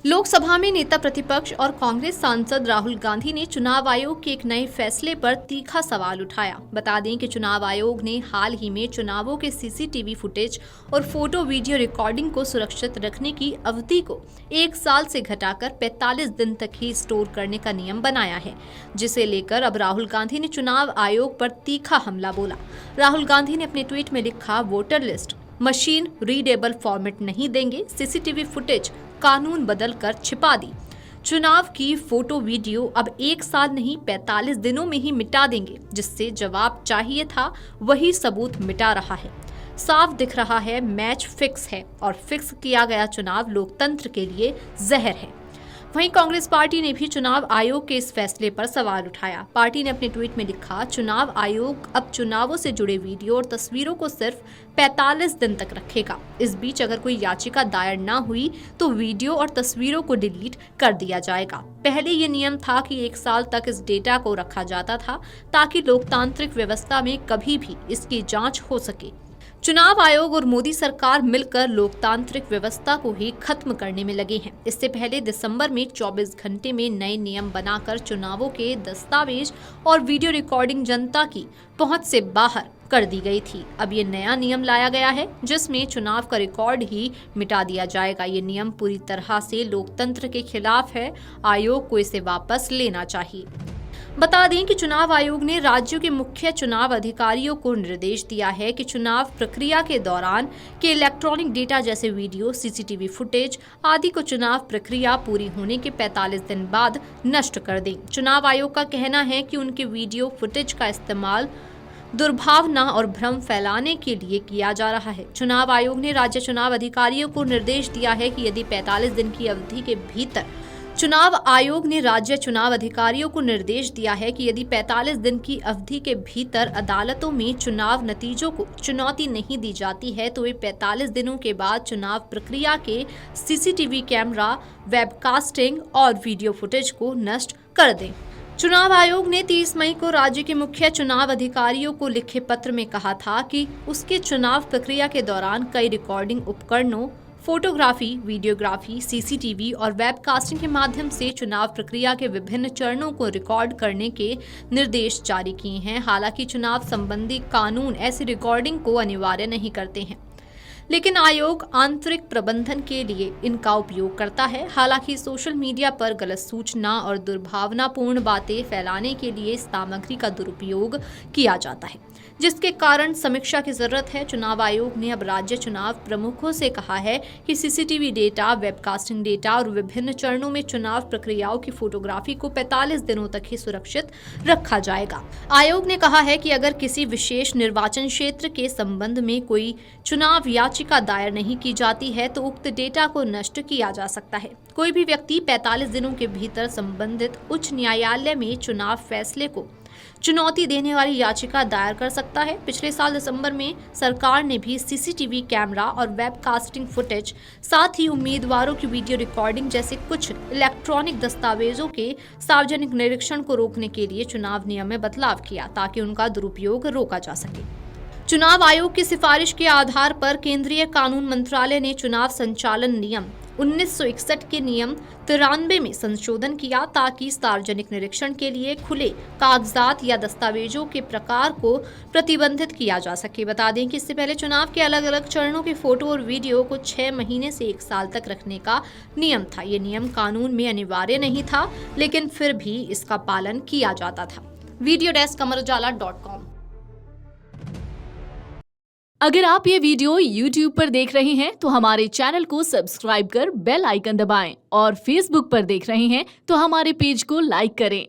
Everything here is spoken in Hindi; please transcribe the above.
लोकसभा में नेता प्रतिपक्ष और कांग्रेस सांसद राहुल गांधी ने चुनाव आयोग के एक नए फैसले पर तीखा सवाल उठाया। बता दें कि चुनाव आयोग ने हाल ही में चुनावों के सीसीटीवी फुटेज और फोटो वीडियो रिकॉर्डिंग को सुरक्षित रखने की अवधि को 1 साल से घटाकर 45 दिन तक ही स्टोर करने का नियम बनाया है, जिसे लेकर अब राहुल गांधी ने चुनाव आयोग पर तीखा हमला बोला। राहुल गांधी ने अपने ट्वीट में लिखा, voter list machine readable format नहीं देंगे, सीसीटीवी फुटेज कानून बदलकर छिपा दी। चुनाव की फोटो वीडियो अब 1 साल नहीं 45 दिनों में ही मिटा देंगे। जिससे जवाब चाहिए था वही सबूत मिटा रहा है। साफ दिख रहा है मैच फिक्स है और फिक्स किया गया चुनाव लोकतंत्र के लिए जहर है। वहीं कांग्रेस पार्टी ने भी चुनाव आयोग के इस फैसले पर सवाल उठाया। पार्टी ने अपने ट्वीट में लिखा, चुनाव आयोग अब चुनावों से जुड़े वीडियो और तस्वीरों को सिर्फ 45 दिन तक रखेगा। इस बीच अगर कोई याचिका दायर न हुई तो वीडियो और तस्वीरों को डिलीट कर दिया जाएगा। पहले ये नियम था कि 1 साल तक इस डेटा को रखा जाता था ताकि लोकतांत्रिक व्यवस्था में कभी भी इसकी जांच हो सके। चुनाव आयोग और मोदी सरकार मिलकर लोकतांत्रिक व्यवस्था को ही खत्म करने में लगे हैं। इससे पहले दिसंबर में 24 घंटे में नए नियम बनाकर चुनावों के दस्तावेज और वीडियो रिकॉर्डिंग जनता की पहुंच से बाहर कर दी गई थी। अब ये नया नियम लाया गया है जिसमें चुनाव का रिकॉर्ड ही मिटा दिया जाएगा। ये नियम पूरी तरह से लोकतंत्र के खिलाफ है। आयोग को इसे वापस लेना चाहिए। बता दें कि चुनाव आयोग ने राज्यों के मुख्य चुनाव अधिकारियों को निर्देश दिया है कि चुनाव प्रक्रिया के दौरान के इलेक्ट्रॉनिक डेटा जैसे वीडियो, सीसीटीवी फुटेज आदि को चुनाव प्रक्रिया पूरी होने के 45 दिन बाद नष्ट कर दें। चुनाव आयोग का कहना है कि उनके वीडियो फुटेज का इस्तेमाल दुर्भावना और भ्रम फैलाने के लिए किया जा रहा है। चुनाव आयोग ने राज्य चुनाव अधिकारियों को निर्देश दिया है कि यदि 45 दिन की अवधि के भीतर चुनाव आयोग ने राज्य चुनाव अधिकारियों को निर्देश दिया है कि यदि 45 दिन की अवधि के भीतर अदालतों में चुनाव नतीजों को चुनौती नहीं दी जाती है तो वे 45 दिनों के बाद चुनाव प्रक्रिया के सीसीटीवी कैमरा, वेबकास्टिंग और वीडियो फुटेज को नष्ट कर दें। चुनाव आयोग ने 30 मई को राज्य के मुख्य चुनाव अधिकारियों को लिखे पत्र में कहा था कि उसके चुनाव प्रक्रिया के दौरान कई रिकॉर्डिंग उपकरणों, फोटोग्राफी, वीडियोग्राफी, सीसीटीवी और वेबकास्टिंग के माध्यम से चुनाव प्रक्रिया के विभिन्न चरणों को रिकॉर्ड करने के निर्देश जारी किए हैं। हालांकि चुनाव संबंधी कानून ऐसी रिकॉर्डिंग को अनिवार्य नहीं करते हैं, लेकिन आयोग आंतरिक प्रबंधन के लिए इनका उपयोग करता है। हालांकि सोशल मीडिया पर गलत सूचना और दुर्भावनापूर्ण बातें फैलाने के लिए इस सामग्री का दुरुपयोग किया जाता है, जिसके कारण समीक्षा की जरूरत है। चुनाव आयोग ने अब राज्य चुनाव प्रमुखों से कहा है कि सीसीटीवी डेटा, वेबकास्टिंग डेटा और विभिन्न चरणों में चुनाव प्रक्रियाओं की फोटोग्राफी को 45 दिनों तक ही सुरक्षित रखा जाएगा। आयोग ने कहा है कि अगर किसी विशेष निर्वाचन क्षेत्र के संबंध में कोई चुनाव याचिका दायर नहीं की जाती है तो उक्त डेटा को नष्ट किया जा सकता है। कोई भी व्यक्ति 45 दिनों के भीतर संबंधित उच्च न्यायालय में चुनाव फैसले को चुनौती देने वाली याचिका दायर कर सकता है। पिछले साल दिसंबर में सरकार ने भी सीसीटीवी कैमरा और वेबकास्टिंग फुटेज, साथ ही उम्मीदवारों की वीडियो रिकॉर्डिंग जैसे कुछ इलेक्ट्रॉनिक दस्तावेजों के सार्वजनिक निरीक्षण को रोकने के लिए चुनाव नियम में बदलाव किया ताकि उनका दुरुपयोग रोका जा सके। चुनाव आयोग की सिफारिश के आधार पर केंद्रीय कानून मंत्रालय ने चुनाव संचालन नियम 1961 के नियम 93 में संशोधन किया ताकि सार्वजनिक निरीक्षण के लिए खुले कागजात या दस्तावेजों के प्रकार को प्रतिबंधित किया जा सके। बता दें कि इससे पहले चुनाव के अलग अलग चरणों के फोटो और वीडियो को 6 महीने से 1 साल तक रखने का नियम था। ये नियम कानून में अनिवार्य नहीं था, लेकिन फिर भी इसका पालन किया जाता था। Video desk amarujala.com। अगर आप ये वीडियो YouTube पर देख रहे हैं तो हमारे चैनल को सब्सक्राइब कर बेल आइकन दबाएं और Facebook पर देख रहे हैं तो हमारे पेज को लाइक करें।